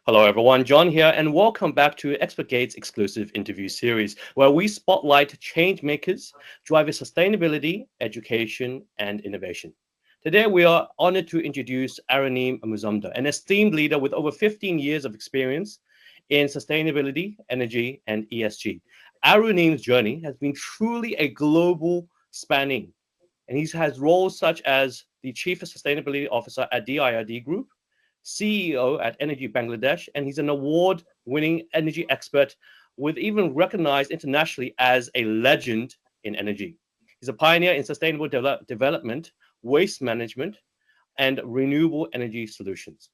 Hello, everyone. John here, and welcome back to Expertgate's exclusive interview series, where we spotlight change makers driving sustainability, education, and innovation. Today, we are honored to introduce Aruneem Mazumder, an esteemed leader with over 15 years of experience in sustainability, energy, and ESG. Aruneem's journey has been truly a global spanning, and he has roles such as the Chief Sustainability Officer at DIRD Group, CEO at NERGY Bangladesh, and he's an award winning energy expert with even recognized internationally as a legend in energy. He's a pioneer in sustainable development, waste management, and renewable energy solutions.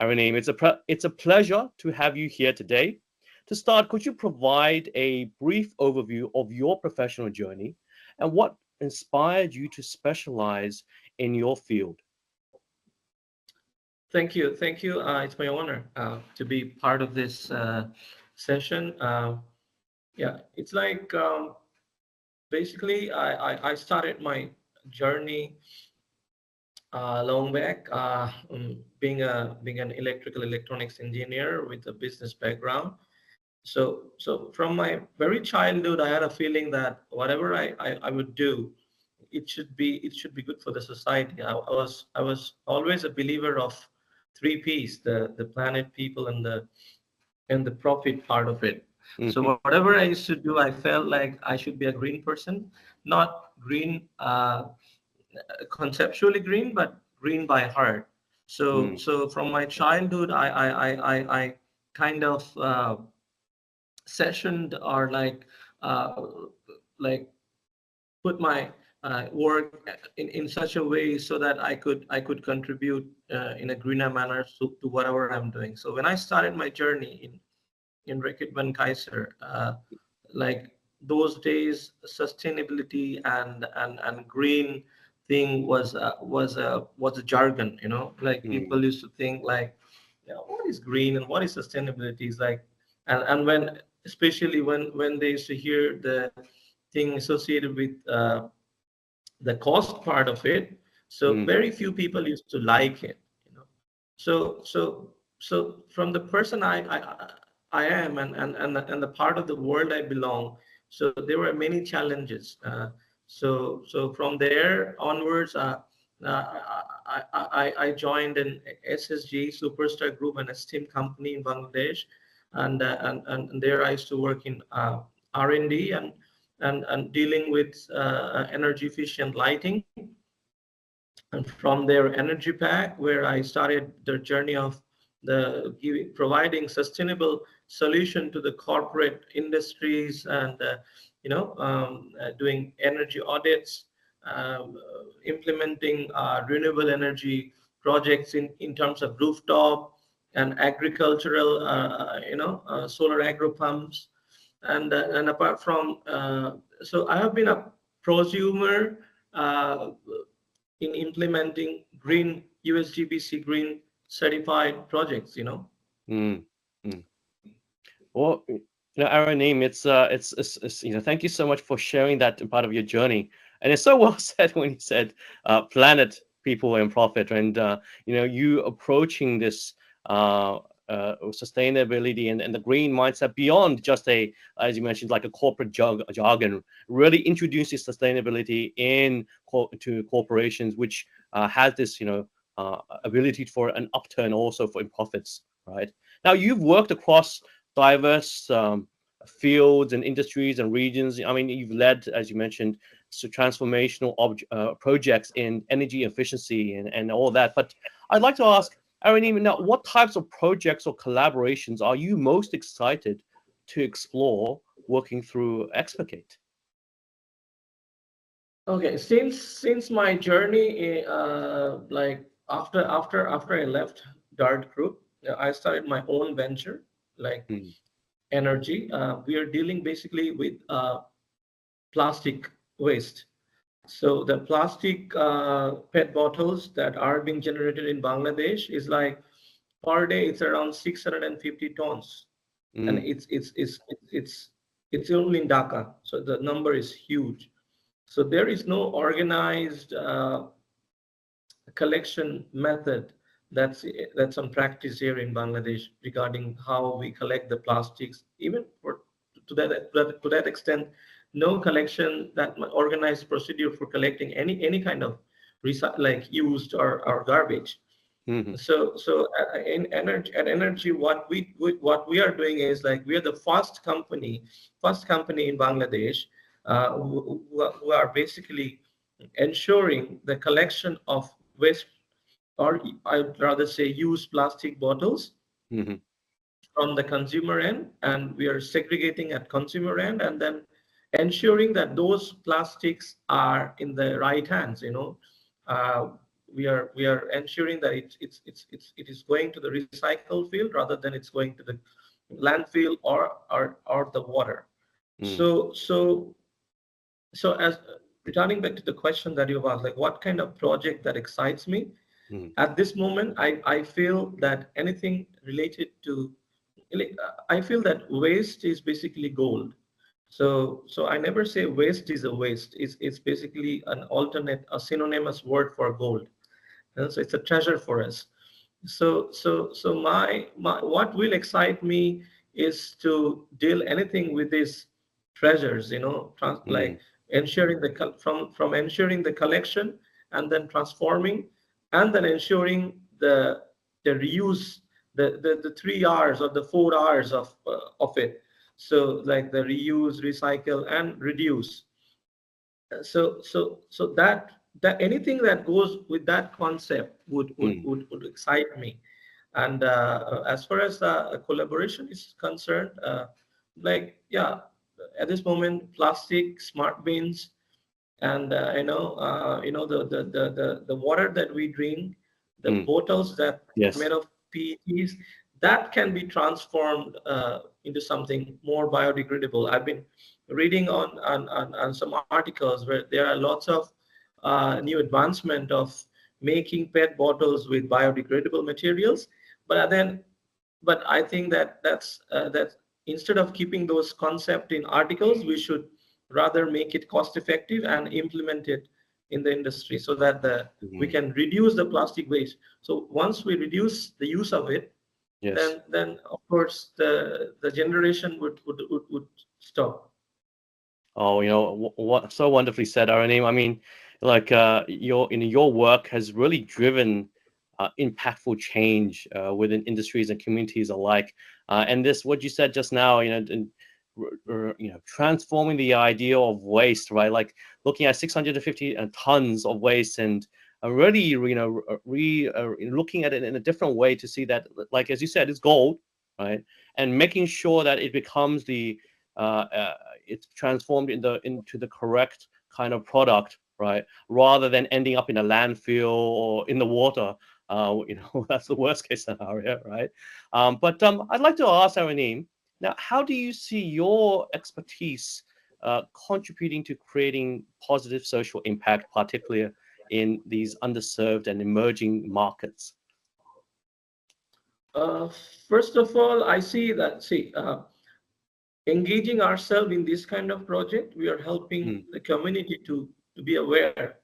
Aruneem, it's a pleasure to have you here today. To start, could you provide a brief overview of your professional journey and what inspired you to specialize in your field? Thank you. It's my honor to be part of this session. Yeah, it's like basically I started my journey long back, being an electrical electronics engineer with a business background. So from my very childhood, I had a feeling that whatever I would do, it should be good for the society. I was always a believer of three P's: the planet, people, and the profit part of it. So Mhm. whatever I used to do, I felt like I should be a green person, not green conceptually green, but green by heart. So Mm, so from my childhood, I kind of sessioned or uh, like put my work in such a way so that I could contribute in a greener manner to whatever I'm doing. So when I started my journey in Reckitt Kaiser, like those days, sustainability and green thing was a jargon. Like mm, people used to think like, what is green and what is sustainability? Is like, and when especially when they used to hear the thing associated with the cost part of it, so mm, very few people used to like it. So from the person I am, and the part of the world I belong, so there were many challenges. So from there onwards, I joined an SSG Superstar Group, an esteemed company in Bangladesh, and there I used to work in R&D and dealing with energy efficient lighting. And from their energy pack, where I started the journey of providing sustainable solution to the corporate industries, and doing energy audits, implementing renewable energy projects in terms of rooftop and agricultural, solar agro pumps. And apart from, so I have been a prosumer uh, in implementing green USGBC green certified projects. mm, mm. Well, Aruneem, thank you so much for sharing that part of your journey. And it's so well said when you said planet, people, and profit, and you approaching this sustainability and the green mindset beyond just as you mentioned, like a corporate jargon, really introduces sustainability to corporations, which has this, ability for an upturn also for in profits, right? Now, you've worked across diverse fields and industries and regions. I mean, you've led, as you mentioned, transformational projects in energy efficiency and all that. But I'd like to ask, Aaron, now, what types of projects or collaborations are you most excited to explore working through Explicate? Okay, since my journey, like after I left Dart Group, I started my own venture, like Mm, energy. We are dealing basically with plastic waste. So the plastic PET bottles that are being generated in Bangladesh is like, per day it's around 650 tons, and mm, it's only in Dhaka, so the number is huge. So there is no organized collection method that's that's some practice here in Bangladesh regarding how we collect the plastics. Even for to that extent, no collection that organized procedure for collecting any kind of like used or garbage. Hmm. So in energy at energy, what we are doing is like we are the first company in Bangladesh who are basically ensuring the collection of waste, or I'd rather say used plastic bottles Hmm. from the consumer end, and we are segregating at consumer end, and then ensuring that those plastics are in the right hands. Uh, we are ensuring that it is going to the recycle field rather than it's going to the landfill or the water. Mm. So as returning back to the question that you've asked, like what kind of project that excites me Mm. at this moment, I feel that anything related to, like, I feel that waste is basically gold. So I never say waste is a waste. It's basically an alternate, a synonymous word for gold. And so it's a treasure for us. So my what will excite me is to deal anything with these treasures, like Mm. ensuring from ensuring the collection, and then transforming, and then ensuring the reuse, the 3 R's or the 4 R's of it. So like the reuse, recycle, and reduce. So that anything that goes with that concept Mm. would excite me. And as far as collaboration is concerned, like, yeah, at this moment, plastic smart bins, and the water that we drink, the Mm. bottles that are Yes. made of PETs, that can be transformed into something more biodegradable. I've been reading on some articles where there are lots of new advancement of making PET bottles with biodegradable materials. But then but I think that instead of keeping those concepts in articles, we should rather make it cost effective and implement it in the industry, so that we Mm. can reduce the plastic waste. So once we reduce the use of it, Yes. then of course the generation would stop. Oh, what so wonderfully said, Aruneem. I mean, like your work has really driven impactful change within industries and communities alike. And this, what you said just now, transforming the idea of waste, right? Like looking at 650 tons of waste, and really, looking at it in a different way to see that, like as you said, it's gold, right? And making sure that it becomes uh, uh, it's transformed into the correct kind of product, right? Rather than ending up in a landfill or in the water. That's the worst case scenario, right? But I'd like to ask Aruneem, now, how do you see your expertise contributing to creating positive social impact, particularly in these underserved and emerging markets? uh, First of all, I see that, engaging ourselves in this kind of project, we are helping Mm. the community to be aware.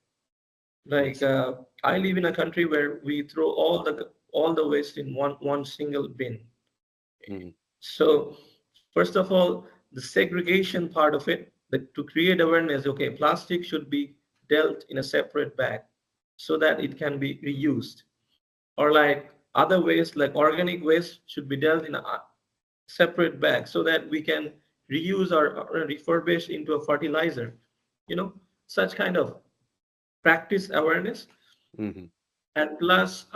Like, Yes. I live in a country where we throw all the waste in one single bin. Mm. So first of all, the segregation part of it, to create awareness, okay, plastic should be dealt in a separate bag so that it can be reused. Or like other waste, like organic waste, should be dealt in a separate bag so that we can reuse or refurbish into a fertilizer. You know, such kind of practice awareness. Hmm. And plus,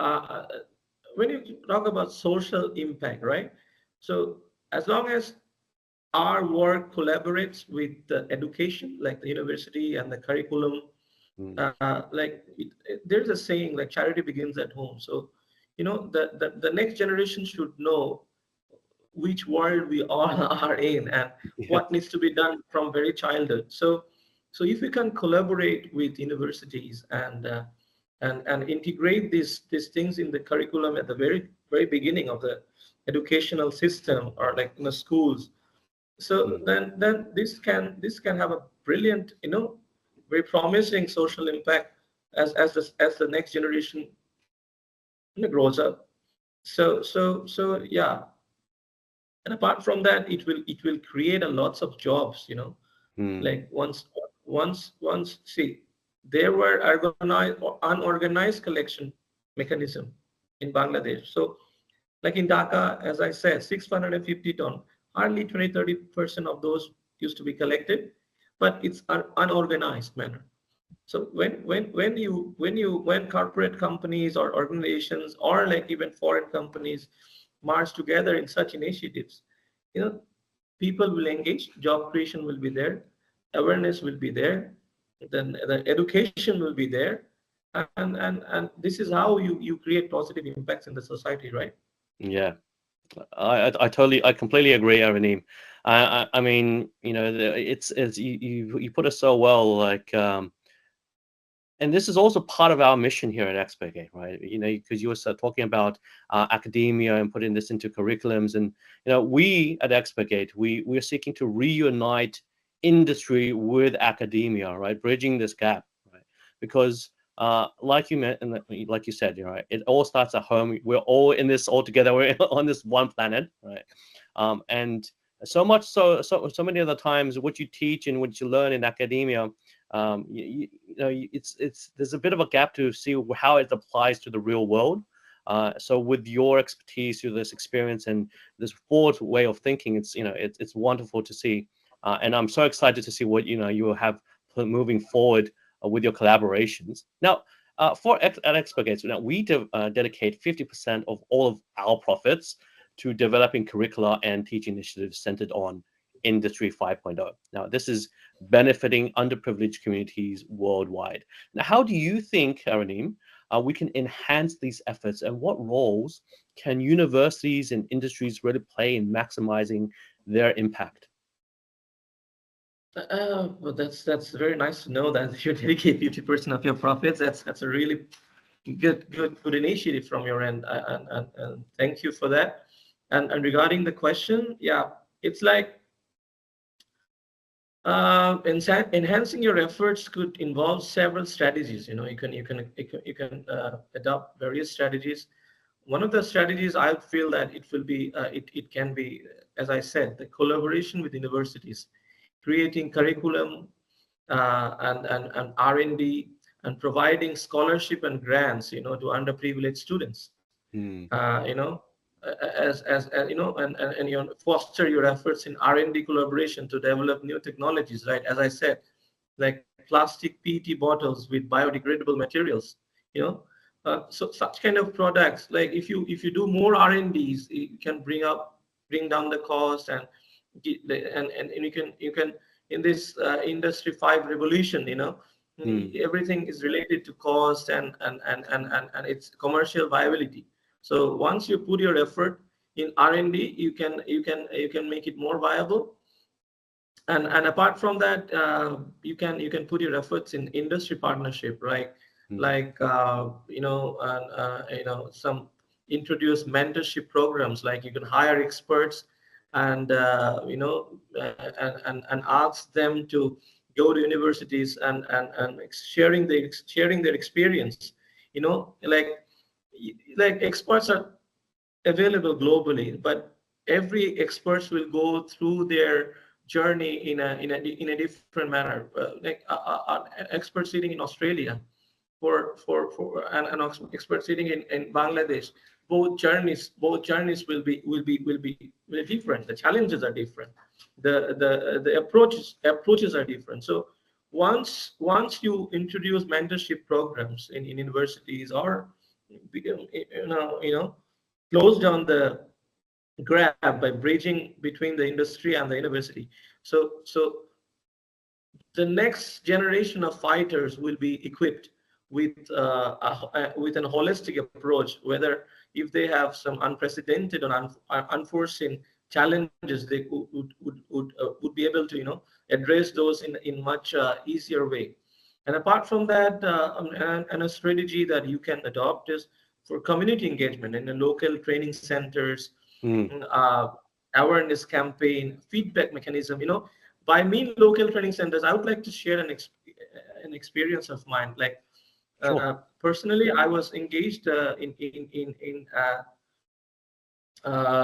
when you talk about social impact, right? So as long as our work collaborates with the education, like the university and the curriculum, Mm. there's a saying like charity begins at home. So, the next generation should know which world we all are in, and Yes. what needs to be done from very childhood. So if we can collaborate with universities and integrate these things in the curriculum at the very very beginning of the educational system, or like in the schools, so Mm. then this can have a brilliant, very promising social impact as the next generation grows up. Yeah. And apart from that, it will create a lots of jobs, Mm. like once see, there were organized or unorganized collection mechanism in Bangladesh. So like in Dhaka, as I said, 650 ton, hardly 20-30% of those used to be collected, but it's an unorganized manner. So when corporate companies or organizations or like even foreign companies march together in such initiatives, you know, people will engage, job creation will be there, awareness will be there, then the education will be there, and this is how you create positive impacts in the society, right? Yeah. I completely agree, Aruneem. I mean, it's you put it so well, like, and this is also part of our mission here at Expert, right? Because you were talking about academia and putting this into curriculums, and we at Expert, we are seeking to reunite industry with academia, right? Bridging this gap, right? Because like you meant, and like you said, right, it all starts at home. We're all in this all together. We're on this one planet, right? And so much so many other times, what you teach and what you learn in academia, it's there's a bit of a gap to see how it applies to the real world. So with your expertise, through this experience and this forward way of thinking, it's wonderful to see, and I'm so excited to see what you will have moving forward with your collaborations. Now, at Expert, now we dedicate 50% of all of our profits to developing curricula and teaching initiatives centered on Industry 5.0. Now, this is benefiting underprivileged communities worldwide. Now, how do you think, Aruneem, we can enhance these efforts, and what roles can universities and industries really play in maximizing their impact? Well, that's very nice to know that you dedicate 50% of your profits. That's a really good initiative from your end, and thank you for that. And regarding the question, yeah, it's like enhancing your efforts could involve several strategies. You can adopt various strategies. One of the strategies I feel that it can be, as I said, the collaboration with universities, creating curriculum and R&D, and providing scholarship and grants, to underprivileged students. Hmm. As and foster your efforts in R&D collaboration to develop new technologies, right? As I said, like plastic PET bottles with biodegradable materials, you know. So such kind of products, like if you do more R&Ds, you can bring down the cost, and you can in this industry 5 revolution, Hmm. everything is related to cost and its commercial viability. So once you put your effort in R&D, you can make it more viable. And apart from that, you can put your efforts in industry partnership, right? Hmm. Like some introduce mentorship programs, like you can hire experts and and ask them to go to universities and sharing their experience, like experts are available globally, but every experts will go through their journey in a different manner. An expert sitting in Australia and an expert sitting in Bangladesh, both journeys will be different. The challenges are different. The approaches are different. So once you introduce mentorship programs in universities, or close down the gap by bridging between the industry and the university. So the next generation of fighters will be equipped with an holistic approach. Whether if they have some unprecedented or unforeseen challenges, they would be able to address those in much easier way. And apart from that, and a strategy that you can adopt is for community engagement in the local training centers, Hmm. uh, awareness campaign, feedback mechanism. By mean local training centers, I would like to share an experience of mine. Like Sure. Personally, I was engaged in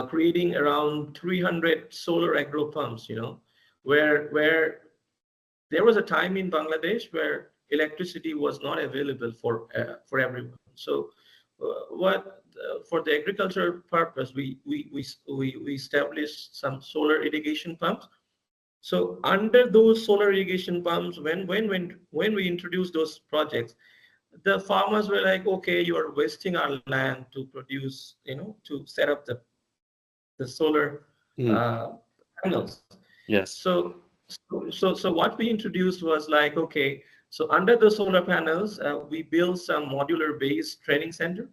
creating around 300 solar agro pumps. Where there was a time in Bangladesh where electricity was not available for everyone. So, what for the agricultural purpose, we established some solar irrigation pumps. So under those solar irrigation pumps, when we introduced those projects, the farmers were like, okay, you are wasting our land to produce, to set up the solar Mm. uh, panels. Yes. So what we introduced was like, okay, so under the solar panels, we built some modular based training center.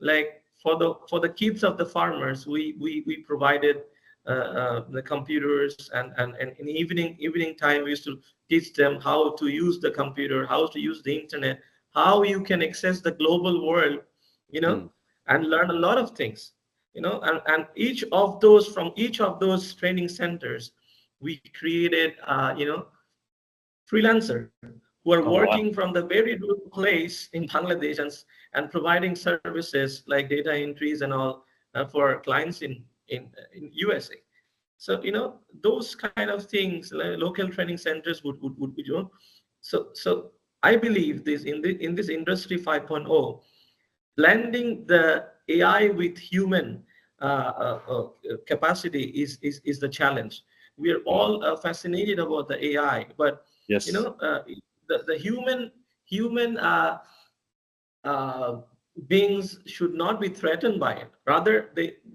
Like for the kids of the farmers, we provided the computers, and in evening time we used to teach them how to use the computer, how to use the internet, how you can access the global world, you know Mm. and learn a lot of things. And each of those training centers, we created freelancer who are Oh wow. working from the very rural place in Bangladesh, and providing services like data entries and all for clients in USA. So those kind of things, like local training centers would be so I believe in this industry 5.0, blending the AI with human capacity is the challenge. We are Mm. all fascinated about the AI, but you Yes. know uh, the human uh, beings should not be threatened by it. Rather,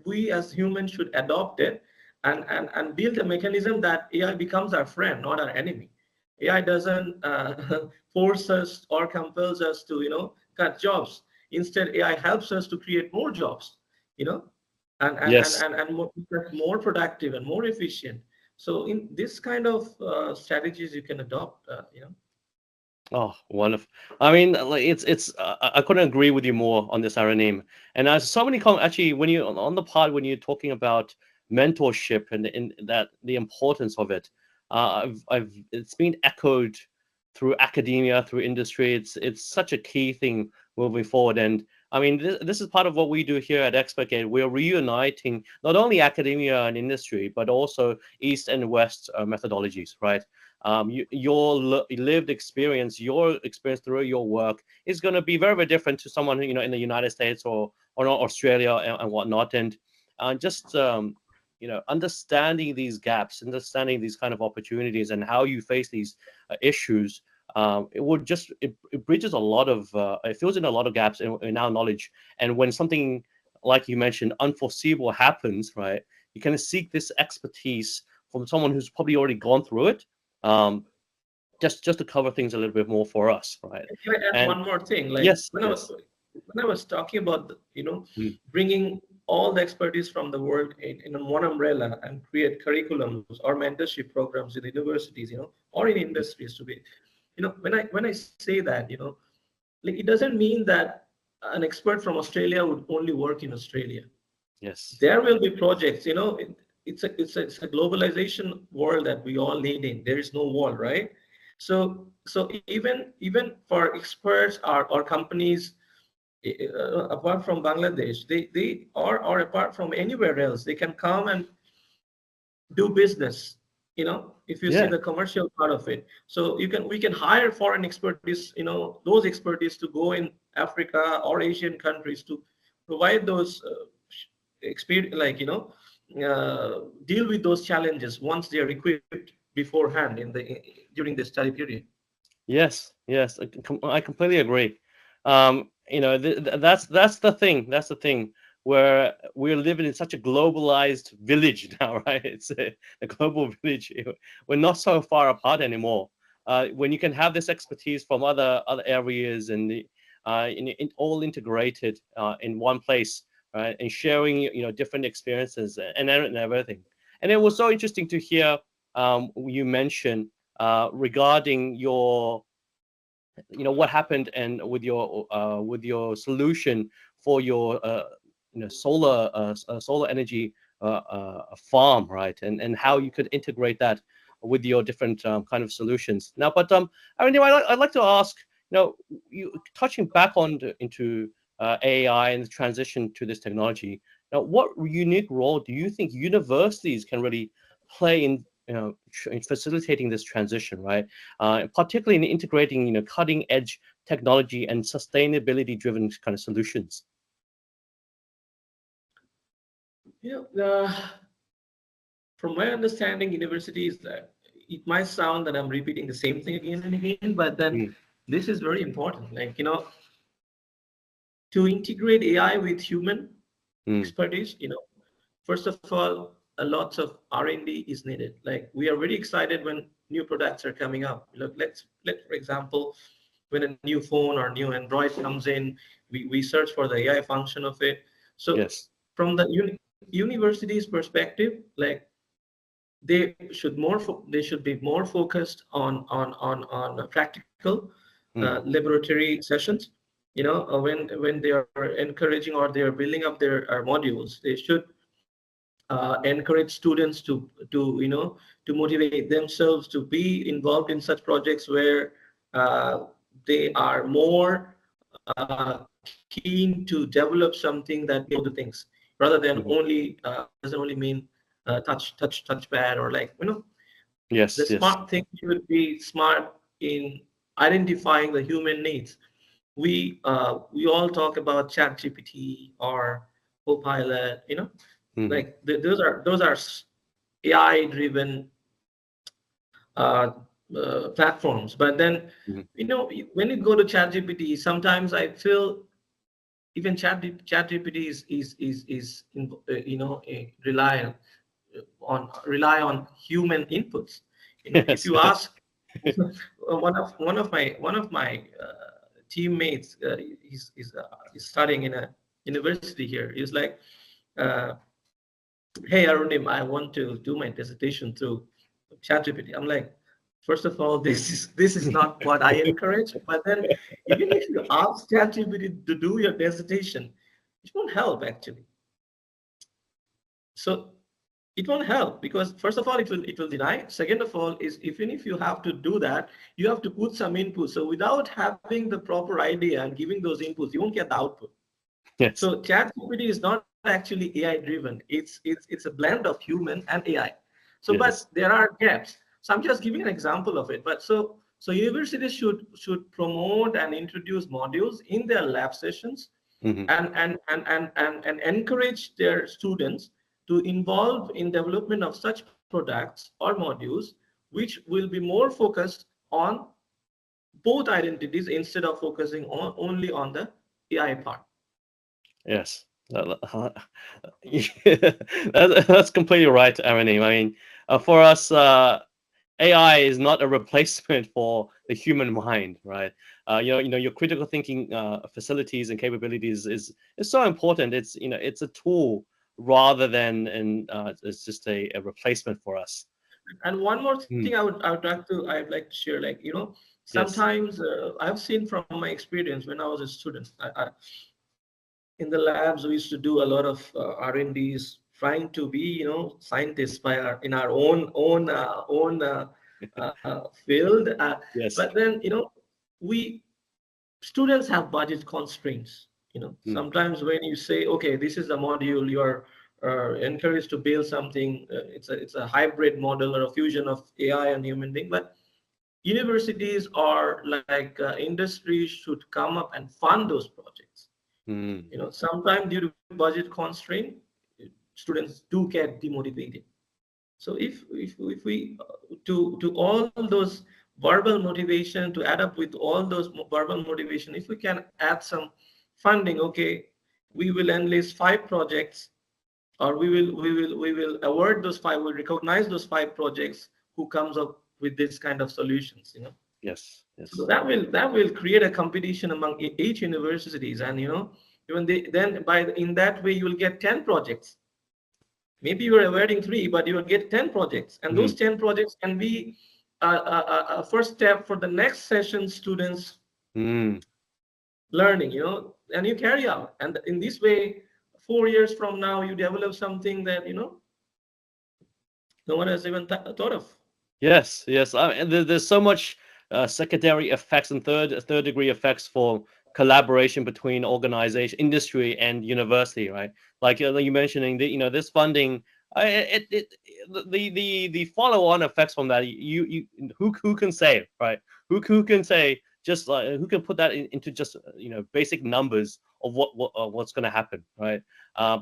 we as humans should adopt it, and build a mechanism that AI becomes our friend, not our enemy. AI doesn't force us or compels us to cut jobs. Instead, AI helps us to create more jobs, you know, Yes. and more productive and more efficient. So, in this kind of strategies, you can adopt. Oh, wonderful. I mean, like it's I couldn't agree with you more on this, Aruneem. And as so many actually when you on the part when you're talking about mentorship and in that the importance of it, I've it's been echoed through academia, through industry. It's such a key thing moving forward. And I mean, this is part of what we do here at ExpertGate. We're reuniting not only academia and industry, but also East and West methodologies, right? Your lived experience, your experience through your work is going to be very, very different to someone who, in the United States or not Australia and whatnot. And just understanding these gaps, understanding these kind of opportunities, and how you face these issues. It bridges a lot of it fills in a lot of gaps in our knowledge. And when something like you mentioned unforeseeable happens, right, you kind of seek this expertise from someone who's probably already gone through it, um, just to cover things a little bit more for us, right? Can I add And one more thing? Like yes, yes. when I was talking about Mm. bringing all the expertise from the world in one umbrella and create curriculums or mentorship programs in universities, or in industries to be, when I say that, like it doesn't mean that an expert from Australia would only work in Australia. Yes. There will be projects. It's a globalization world that we all lead in. There is no wall, right? So even for experts or companies, apart from Bangladesh, they or apart from anywhere else, they can come and do business. If you see Yeah. the commercial part of it, so we can hire foreign expertise, those expertise to go in Africa or Asian countries to provide those experience, like deal with those challenges once they are equipped beforehand during the study period. Yes, yes, I completely agree. That's the thing. That's the thing where we're living in such a globalized village now, right? It's a global village. We're not so far apart anymore. When you can have this expertise from other areas and all integrated in one place, right, and sharing different experiences and everything. And it was so interesting to hear you mention regarding your what happened and with your solution for your solar energy farm, right, and how you could integrate that with your different kind of solutions now. But I mean, I'd like to ask, Now, you touching back into AI and the transition to this technology. Now, what unique role do you think universities can really play in in facilitating this transition, right? Particularly in integrating cutting edge technology and sustainability driven kind of solutions. From my understanding, universities, it might sound that I'm repeating the same thing again and again, but then Mm, this is very important. Like, to integrate AI with human mm, expertise, first of all, a lot of R&D is needed. Like, we are very excited when new products are coming up. Look, let for example, when a new phone or new Android comes in, we search for the AI function of it. So yes. from the university's perspective, like, they should be more focused on practical Mm, laboratory sessions. When they are encouraging or they are building up their modules, they should encourage students to motivate themselves to be involved in such projects where uh, they are more keen to develop something that know the things, rather than mhm. only doesn't only mean touchpad, or like, the Yes, yes. smart thing should be smart in identifying the human needs. We all talk about chat gpt or copilot, Mhm, like those are AI driven uh, platforms. But then, mhm. when you go to ChatGPT, sometimes I feel even ChatGPT is rely on human inputs. If Yes. you ask one of my teammates, he's studying in a university here. He's like, uh, "Hey Aruneem, I want to do my dissertation through ChatGPT." I'm like, first of all, this is not what I encourage. But then, even if you ask ChatGPT to do your dissertation, it won't help actually. So it won't help, because first of all, it will deny. Second of all, is even if you have to do that, you have to put some input. So without having the proper idea and giving those inputs, you won't get the output. Yes. So ChatGPT is not actually AI driven. It's a blend of human and AI. So, but Yes. there are gaps. So I'm just giving an example of it. But so universities should promote and introduce modules in their lab sessions, Mhm. and encourage their students to involve in development of such products or modules, which will be more focused on both identities instead of focusing only on the AI part. Yes. That's completely right, Aruneem. I mean, for us, AI is not a replacement for the human mind, right? Your critical thinking facilities and capabilities is so important. It's a tool rather than it's just a replacement for us. And one more thing Mm, I'd like to share, like, yes. sometimes I've seen from my experience when I was a student, in the labs we used to do a lot of R&Ds, trying to be, scientists in our own field. But Yes. then, we students have budget constraints. Mm, Sometimes when you say, okay, this is a module, you're encouraged to build something. It's a hybrid model or a fusion of AI and human being. But universities or like industries should come up and fund those projects. mm, Sometimes due to budget constraint, students do get demotivated. So if we to all those verbal motivation, to add up with all those verbal motivation, if we can add some funding, okay, we will enlist 5 projects, or we will award those 5, we recognize those 5 projects who comes up with this kind of solutions. yes. So Yes. that will create a competition among each universities, and even then by in that way you will get 10 projects. Maybe you are awarding 3, but you will get 10 projects, and those Mm, 10 projects can be a first step for the next session students mm. learning, and you carry out. And in this way, 4 years from now, you develop something that no one has even thought of. Yes, yes. I mean, there's so much secondary effects and third degree effects for collaboration between organization, industry, and university, right? Like you mentioning that, this funding, the follow on effects from that, who can say, right? Who can say, just like, who can put that into just basic numbers of what's going to happen, right?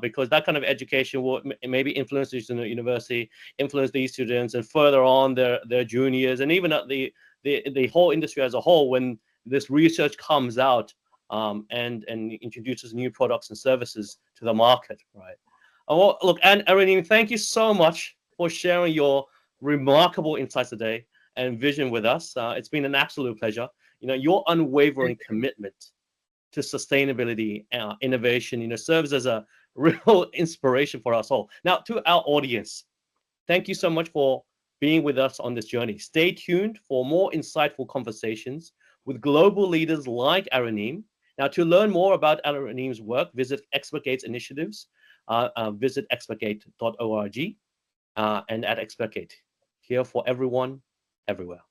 Because that kind of education will maybe influence the university, influence these students, and further on their juniors, and even at the whole industry as a whole, when this research comes out, and introduces new products and services to the market, right? Well, look, and Aruneem, thank you so much for sharing your remarkable insights today and vision with us. It's been an absolute pleasure. Your unwavering commitment to sustainability, innovation, serves as a real inspiration for us all. Now, to our audience, thank you so much for being with us on this journey. Stay tuned for more insightful conversations with global leaders like Aruneem. Now, to learn more about Aruneem's work, visit ExpertGate's initiatives. Visit expertgate.org, and at ExpertGate, here for everyone, everywhere.